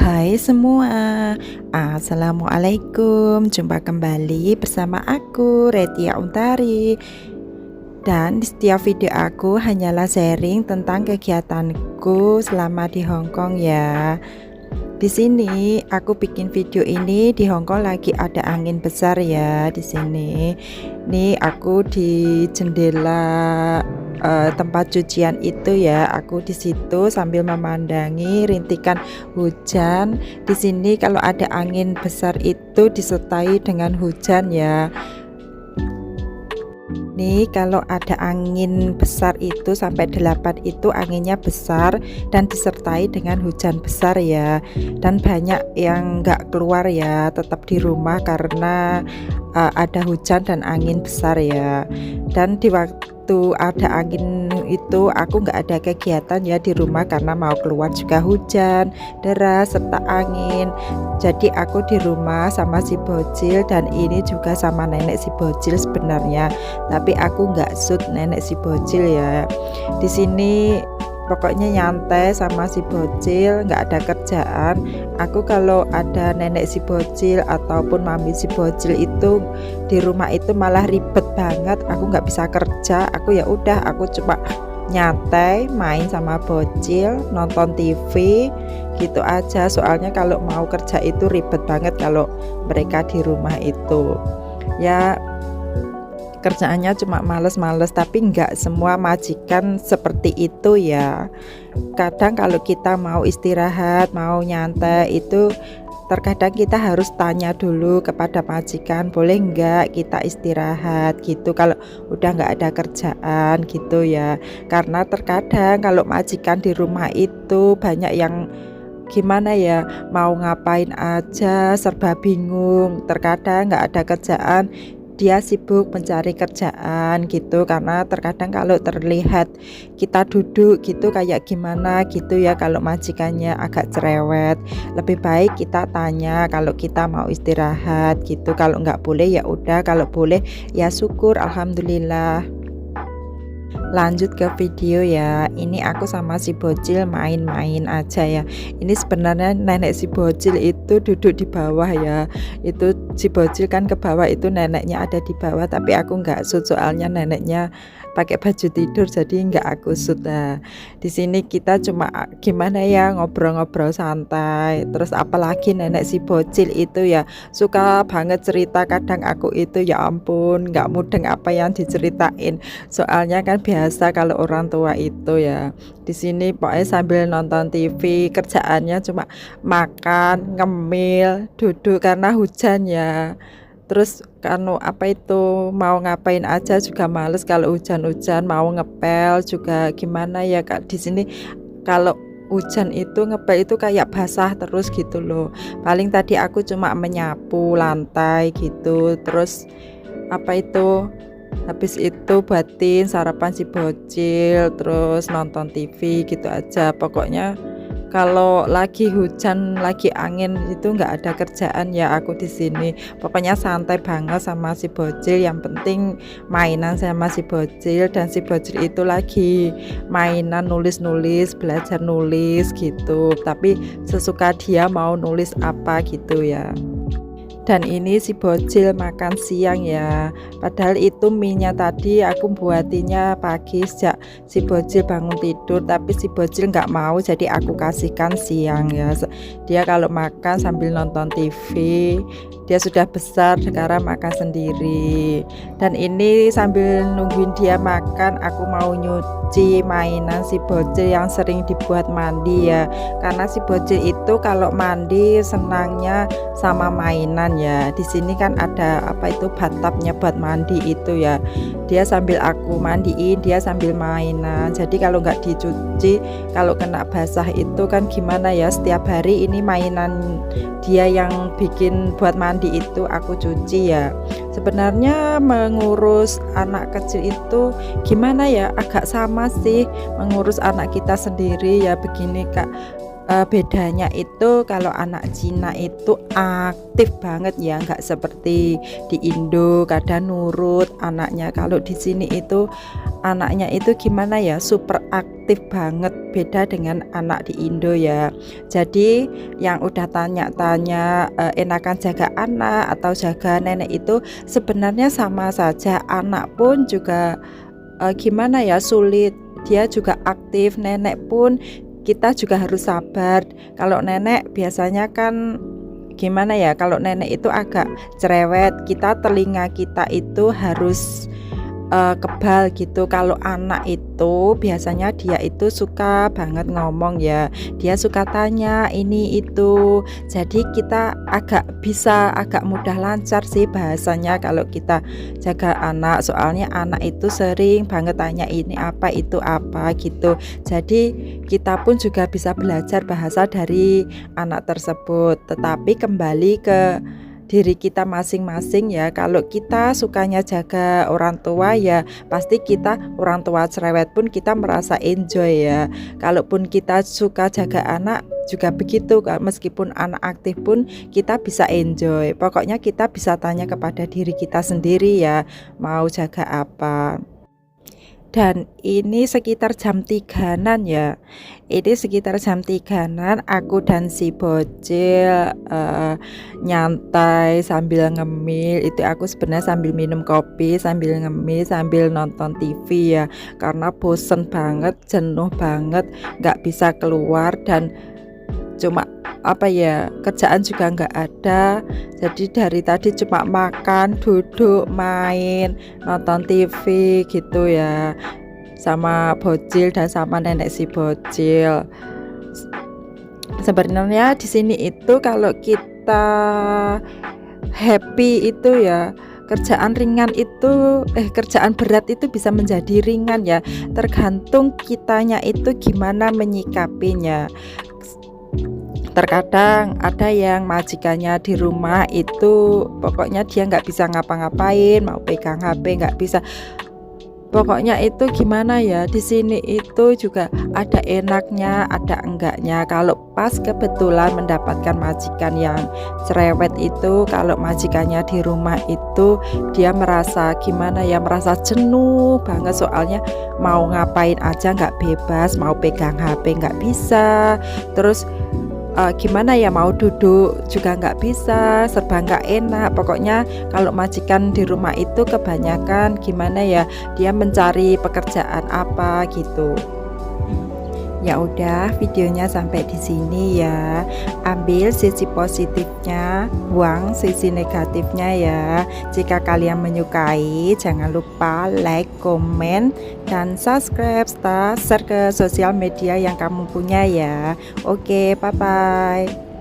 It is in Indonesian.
Hai semua, Assalamualaikum. Jumpa kembali bersama aku, Retia Untari. Dan di setiap video aku hanyalah sharing tentang kegiatanku selama di Hong Kong ya. Di sini aku bikin video ini di Hong Kong lagi ada angin besar ya di sini. Nih aku di jendela tempat cucian itu ya. Aku di situ sambil memandangi rintikan hujan. Di sini kalau ada angin besar itu disertai dengan hujan ya. Nih kalau ada angin besar itu sampai 8 itu anginnya besar dan disertai dengan hujan besar ya, dan banyak yang nggak keluar ya, tetap di rumah karena ada hujan dan angin besar ya. Dan di waktu ada angin itu aku nggak ada kegiatan ya di rumah karena mau keluar juga hujan deras serta angin. Jadi aku di rumah sama si bocil, dan ini juga sama nenek si bocil sebenarnya, tapi aku nggak shoot nenek si bocil ya. Di sini pokoknya nyantai sama si bocil, nggak ada kerjaan. Aku kalau ada nenek si bocil ataupun mami si bocil itu di rumah itu malah ribet banget. Aku nggak bisa kerja. Aku ya udah, aku coba nyantai main sama bocil, nonton TV gitu aja. Soalnya kalau mau kerja itu ribet banget kalau mereka di rumah itu ya. Kerjaannya cuma males-males, tapi nggak semua majikan seperti itu ya. Kadang kalau kita mau istirahat, mau nyantai itu terkadang kita harus tanya dulu kepada majikan, boleh nggak kita istirahat gitu kalau udah nggak ada kerjaan gitu ya. Karena terkadang kalau majikan di rumah itu banyak yang gimana ya, mau ngapain aja serba bingung. Terkadang nggak ada kerjaan, dia sibuk mencari kerjaan gitu, karena terkadang kalau terlihat kita duduk gitu kayak gimana gitu ya, kalau majikannya agak cerewet, lebih baik kita tanya kalau kita mau istirahat gitu. Kalau nggak boleh ya udah, kalau boleh ya syukur, alhamdulillah. Lanjut ke video ya. Ini aku sama si bocil main-main aja ya. Ini sebenarnya nenek si bocil itu duduk di bawah ya. Itu si bocil kan ke bawah, itu neneknya ada di bawah, tapi aku nggak shoot soalnya neneknya pakai baju tidur, jadi nggak aku shoot. Nah, di sini kita cuma gimana ya, ngobrol-ngobrol santai. Terus apalagi nenek si bocil itu ya suka banget cerita. Kadang aku itu ya ampun nggak mudeng apa yang diceritain. Soalnya kan biasa kalau orang tua itu ya. Di sini pokoknya sambil nonton TV, kerjaannya cuma makan, ngemil, duduk karena hujan ya. Terus apa itu mau ngapain aja juga males kalau hujan-hujan, mau ngepel juga gimana ya Kak. Di sini kalau hujan itu ngepel itu kayak basah terus gitu loh. Paling tadi aku cuma menyapu lantai gitu. Terus habis itu buatin sarapan si bocil, terus nonton TV gitu aja. Pokoknya kalau lagi hujan, lagi angin itu nggak ada kerjaan ya aku di sini. Pokoknya santai banget sama si bocil. Yang penting mainan sama si bocil, dan si bocil itu lagi mainan nulis-nulis, belajar nulis gitu. Tapi sesuka dia mau nulis apa gitu ya. Dan ini si bocil makan siang ya, padahal itu mie-nya tadi aku buatinya pagi sejak si bocil bangun tidur, tapi si bocil nggak mau, jadi aku kasihkan siang ya. Dia kalau makan sambil nonton TV, dia sudah besar sekarang makan sendiri. Dan ini sambil nungguin dia makan, aku mau nyuci mainan si bocil yang sering dibuat mandi ya, karena si bocil itu kalau mandi senangnya sama mainan ya. Di sini kan ada bathtubnya buat mandi itu ya. Dia sambil aku mandiin, dia sambil mainan. Jadi kalau nggak dicuci, kalau kena basah itu kan gimana ya. Setiap hari ini mainan dia yang bikin buat mandi itu aku cuci ya. Sebenarnya mengurus anak kecil itu gimana ya, agak sama sih mengurus anak kita sendiri ya. Begini Kak, Bedanya itu kalau anak Cina itu aktif banget ya, nggak seperti di Indo kadang nurut anaknya. Kalau di sini itu anaknya itu gimana ya, super aktif banget, beda dengan anak di Indo ya. Jadi yang udah tanya-tanya enakan jaga anak atau jaga nenek itu sebenarnya sama saja. Anak pun juga gimana ya, sulit, dia juga aktif. Nenek pun kita juga harus sabar. Kalau nenek biasanya kan gimana ya, kalau nenek itu agak cerewet, kita telinga kita itu harus kebal gitu. Kalau anak itu biasanya dia itu suka banget ngomong ya, dia suka tanya ini itu, jadi kita agak mudah lancar sih bahasanya kalau kita jaga anak. Soalnya anak itu sering banget tanya ini apa itu apa gitu, jadi kita pun juga bisa belajar bahasa dari anak tersebut. Tetapi kembali ke diri kita masing-masing ya. Kalau kita sukanya jaga orang tua ya pasti kita orang tua cerewet pun kita merasa enjoy ya. Kalaupun kita suka jaga anak juga begitu, meskipun anak aktif pun kita bisa enjoy. Pokoknya kita bisa tanya kepada diri kita sendiri ya, mau jaga apa. Dan ini sekitar jam 3-an ya. Ini sekitar jam 3-an aku dan si bocil nyantai sambil ngemil. Itu aku sebenarnya sambil minum kopi, sambil ngemil, sambil nonton TV ya. Karena bosen banget, jenuh banget, nggak bisa keluar dan cuma apa ya, kerjaan juga nggak ada. Jadi dari tadi cuma makan, duduk, main, nonton TV gitu ya, sama bocil dan sama nenek si bocil. Sebenarnya di sini itu kalau kita happy itu ya, kerjaan ringan itu kerjaan berat itu bisa menjadi ringan ya, tergantung kitanya itu gimana menyikapinya. Terkadang ada yang majikannya di rumah itu pokoknya dia nggak bisa ngapa-ngapain, mau pegang HP nggak bisa. Pokoknya itu gimana ya, di sini itu juga ada enaknya, ada enggaknya. Kalau pas kebetulan mendapatkan majikan yang cerewet itu, kalau majikannya di rumah itu dia merasa gimana ya, merasa jenuh banget. Soalnya mau ngapain aja nggak bebas, mau pegang HP nggak bisa. Terus gimana ya, mau duduk juga nggak bisa, serba nggak enak. Pokoknya kalau majikan di rumah itu kebanyakan gimana ya, dia mencari pekerjaan apa gitu. Ya udah, videonya sampai di sini ya. Ambil sisi positifnya, buang sisi negatifnya ya. Jika kalian menyukai, jangan lupa like, komen, dan subscribe, share ke sosial media yang kamu punya ya. Oke, bye bye.